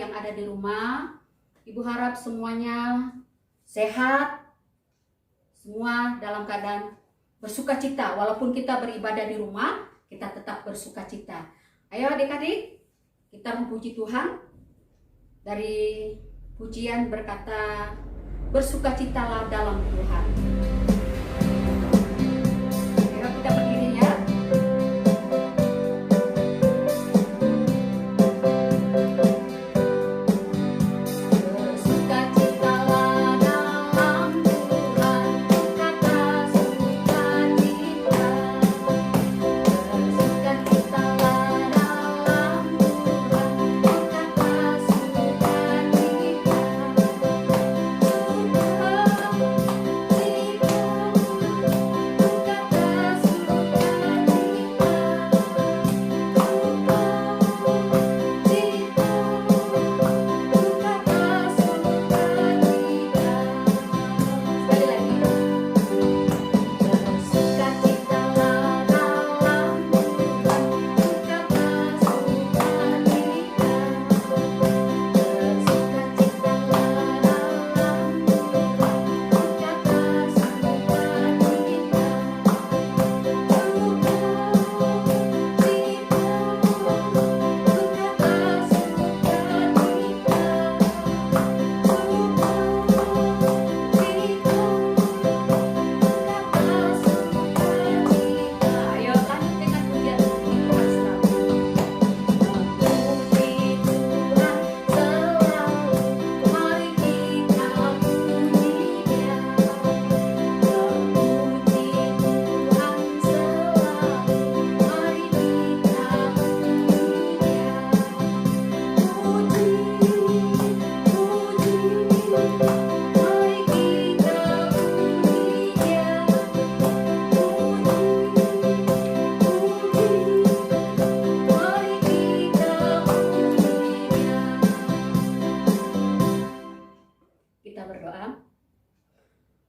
yang ada di rumah. Ibu harap semuanya sehat, semua dalam keadaan bersukacita. Walaupun kita beribadah di rumah, kita tetap bersukacita. Ayo adik-adik, kita memuji Tuhan. Dari pujian berkata, bersukacitalah dalam Tuhan. Ayo kita berdiri ya.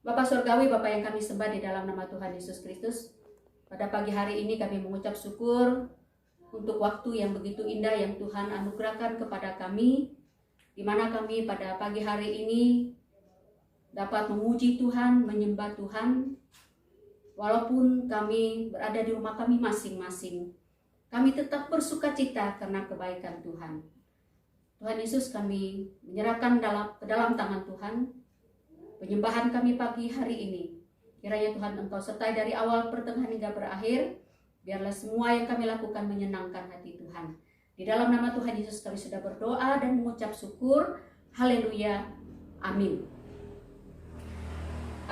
Bapa Surgawi, Bapa yang kami sembah di dalam nama Tuhan Yesus Kristus, pada pagi hari ini kami mengucap syukur untuk waktu yang begitu indah yang Tuhan anugerahkan kepada kami, di mana kami pada pagi hari ini dapat memuji Tuhan, menyembah Tuhan, walaupun kami berada di rumah kami masing-masing. Kami tetap bersukacita karena kebaikan Tuhan. Tuhan Yesus, kami menyerahkan ke dalam tangan Tuhan penyembahan kami pagi hari ini. Kiranya Tuhan Engkau sertai dari awal, pertengahan hingga berakhir. Biarlah semua yang kami lakukan menyenangkan hati Tuhan. Di dalam nama Tuhan Yesus kami sudah berdoa dan mengucap syukur. Haleluya. Amin.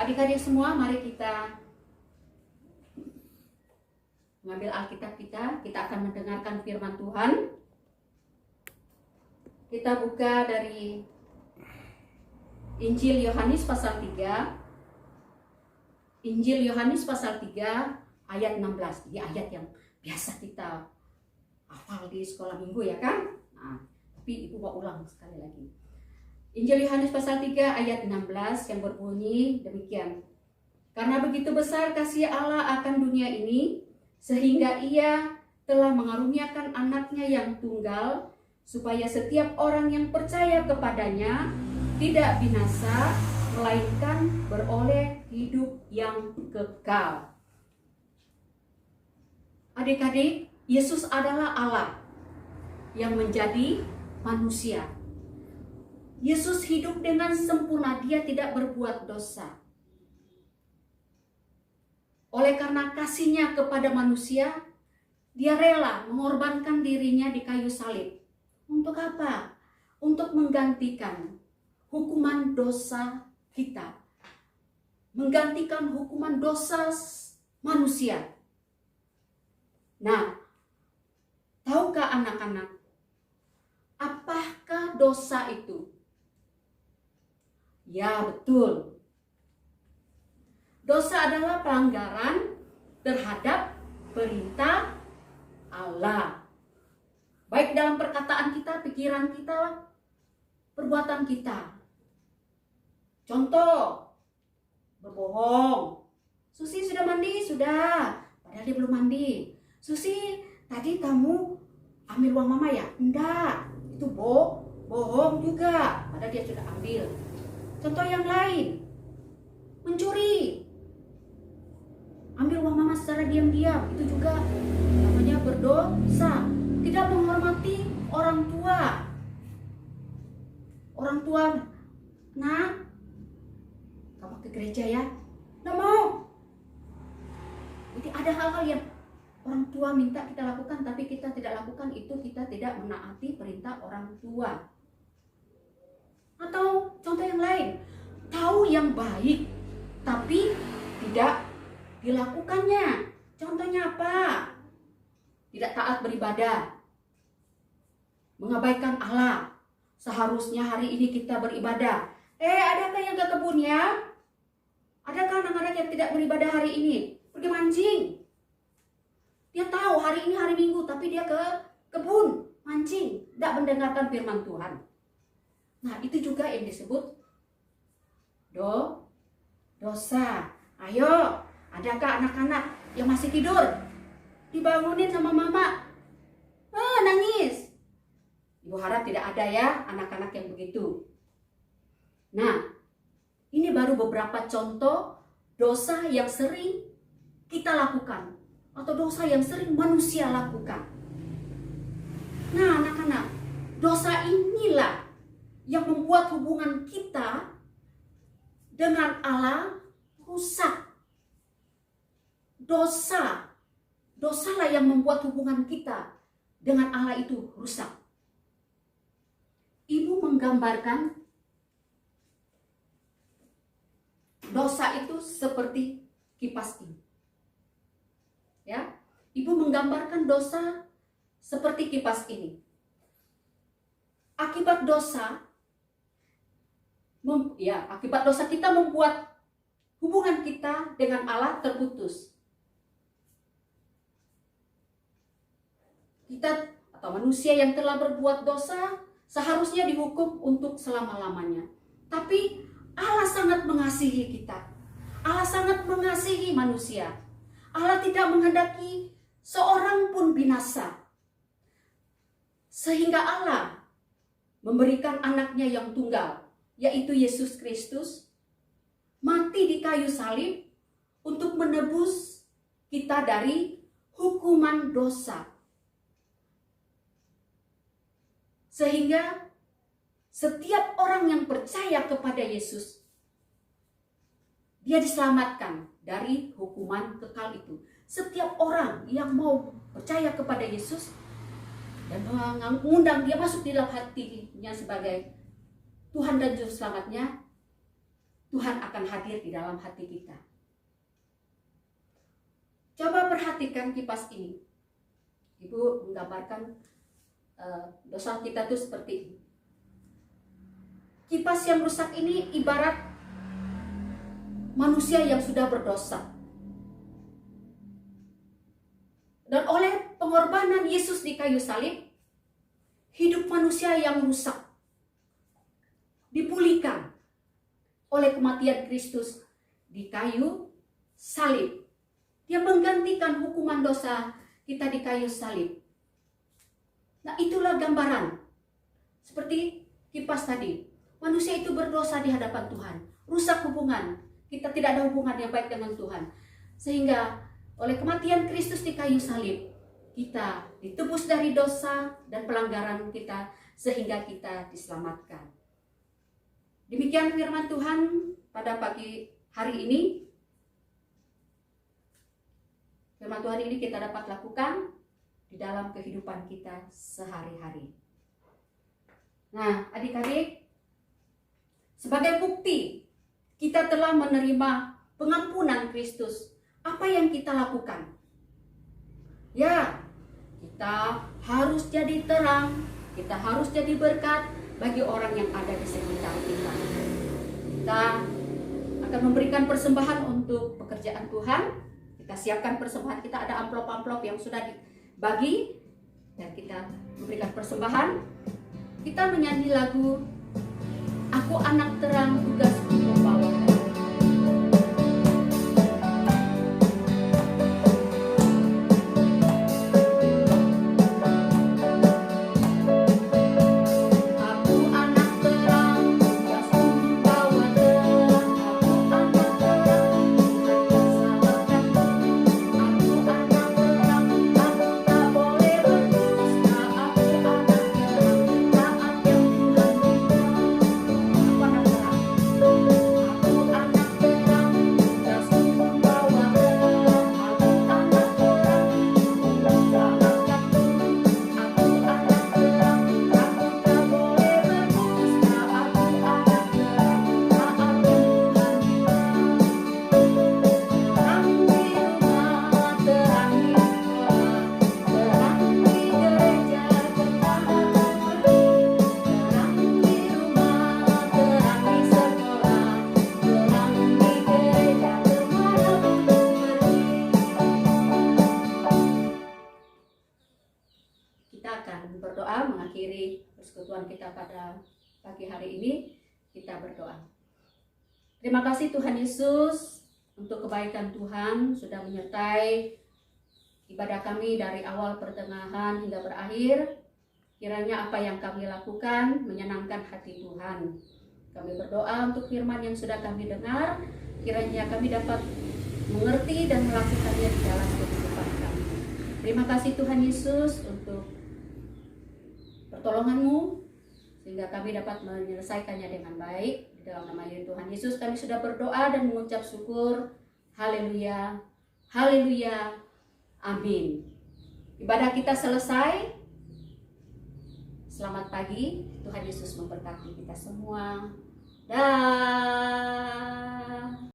Adik-adik semua, mari kita mengambil Alkitab kita. Kita akan mendengarkan firman Tuhan. Kita buka dari Injil Yohanes pasal 3. Injil Yohanes pasal 3 ayat 16. Ini ayat yang biasa kita hafal di sekolah minggu ya kan? Nah, tapi Ibu mau ulang sekali lagi. Injil Yohanes pasal 3 ayat 16 yang berbunyi demikian. Karena begitu besar kasih Allah akan dunia ini, sehingga Ia telah mengaruniakan anaknya yang tunggal, supaya setiap orang yang percaya kepadanya tidak binasa, melainkan beroleh hidup yang kekal. Adik-adik, Yesus adalah Allah yang menjadi manusia. Yesus hidup dengan sempurna, dia tidak berbuat dosa. Oleh karena kasihnya kepada manusia, dia rela mengorbankan dirinya di kayu salib. Untuk apa? Untuk menggantikan hukuman dosa kita, menggantikan hukuman dosa manusia. Nah, tahukah anak-anak, apakah dosa itu? Ya, betul. Dosa adalah pelanggaran terhadap perintah Allah. Baik dalam perkataan kita, pikiran kita, perbuatan kita. Contoh, berbohong. Susi sudah mandi? Sudah. Padahal dia belum mandi. Susi, tadi kamu ambil uang mama ya? Enggak. Itu bohong juga, padahal dia sudah ambil. Contoh yang lain, mencuri, ambil uang mama secara diam-diam, itu juga namanya berdosa. Tidak menghormati orang tua. Orang tua, nah, kamu ke gereja ya? Nggak mau. Jadi ada hal-hal yang orang tua minta kita lakukan, tapi kita tidak lakukan, itu kita tidak menaati perintah orang tua. Atau contoh yang lain, tahu yang baik, tapi tidak dilakukannya. Contohnya apa? Tidak taat beribadah, mengabaikan Allah. Seharusnya hari ini kita beribadah. Adakah yang ke kebun ya? Adakah anak-anak yang tidak beribadah hari ini? Pergi mancing. Dia tahu hari ini hari Minggu, tapi dia ke kebun mancing, tidak mendengarkan firman Tuhan. Nah, itu juga yang disebut dosa. Ayo, adakah anak-anak yang masih tidur? Dibangunin sama mama. Nangis. Ibu harap tidak ada ya anak-anak yang begitu. Nah, ini baru beberapa contoh dosa yang sering kita lakukan, atau dosa yang sering manusia lakukan. Nah, anak-anak, dosa inilah yang membuat hubungan kita dengan Allah rusak. Dosalah yang membuat hubungan kita dengan Allah itu rusak. Ibu menggambarkan dosa itu seperti kipas ini. Ya, Ibu menggambarkan dosa seperti kipas ini. Akibat dosa kita membuat hubungan kita dengan Allah terputus. Kita atau manusia yang telah berbuat dosa seharusnya dihukum untuk selama-lamanya. Tapi Allah sangat mengasihi kita. Allah sangat mengasihi manusia. Allah tidak menghendaki seorang pun binasa. Sehingga Allah memberikan anaknya yang tunggal, yaitu Yesus Kristus, mati di kayu salib untuk menebus kita dari hukuman dosa. Sehingga setiap orang yang percaya kepada Yesus, dia diselamatkan dari hukuman kekal itu. Setiap orang yang mau percaya kepada Yesus dan mengundang dia masuk di dalam hatinya sebagai Tuhan dan Juru Selamatnya, Tuhan akan hadir di dalam hati kita. Coba perhatikan kipas ini. Ibu menggambarkan dosa kita itu seperti ini. Kipas yang rusak ini ibarat manusia yang sudah berdosa. Dan oleh pengorbanan Yesus di kayu salib, hidup manusia yang rusak dipulihkan oleh kematian Kristus di kayu salib. Dia menggantikan hukuman dosa kita di kayu salib. Nah, itulah gambaran. Seperti kipas tadi. Manusia itu berdosa di hadapan Tuhan. Rusak hubungan. Kita tidak ada hubungan yang baik dengan Tuhan. Sehingga oleh kematian Kristus di kayu salib, kita ditebus dari dosa dan pelanggaran kita, sehingga kita diselamatkan. Demikian firman Tuhan pada pagi hari ini. Firman Tuhan ini kita dapat lakukan di dalam kehidupan kita sehari-hari. Nah, adik-adik, sebagai bukti kita telah menerima pengampunan Kristus, apa yang kita lakukan? Ya, kita harus jadi terang, kita harus jadi berkat bagi orang yang ada di sekitar kita. Kita akan memberikan persembahan untuk pekerjaan Tuhan. Kita siapkan persembahan, kita ada amplop-amplop yang sudah dibagi, dan kita memberikan persembahan. Kita menyanyi lagu Aku Anak Terang, Tugasku Membawa. Aku Tuhan kita pada pagi hari ini. Kita berdoa. Terima kasih Tuhan Yesus untuk kebaikan Tuhan sudah menyertai ibadah kami dari awal pertengahan hingga berakhir. Kiranya apa yang kami lakukan menyenangkan hati Tuhan. Kami berdoa untuk firman yang sudah kami dengar, kiranya kami dapat mengerti dan melakukannya di dalam kehidupan kami. Terima kasih Tuhan Yesus untuk pertolongan-Mu, sehingga kami dapat menyelesaikannya dengan baik. Di dalam nama Tuhan Yesus kami sudah berdoa dan mengucap syukur. Haleluya, haleluya, amin. Ibadah kita selesai. Selamat pagi, Tuhan Yesus memberkati kita semua. Dah.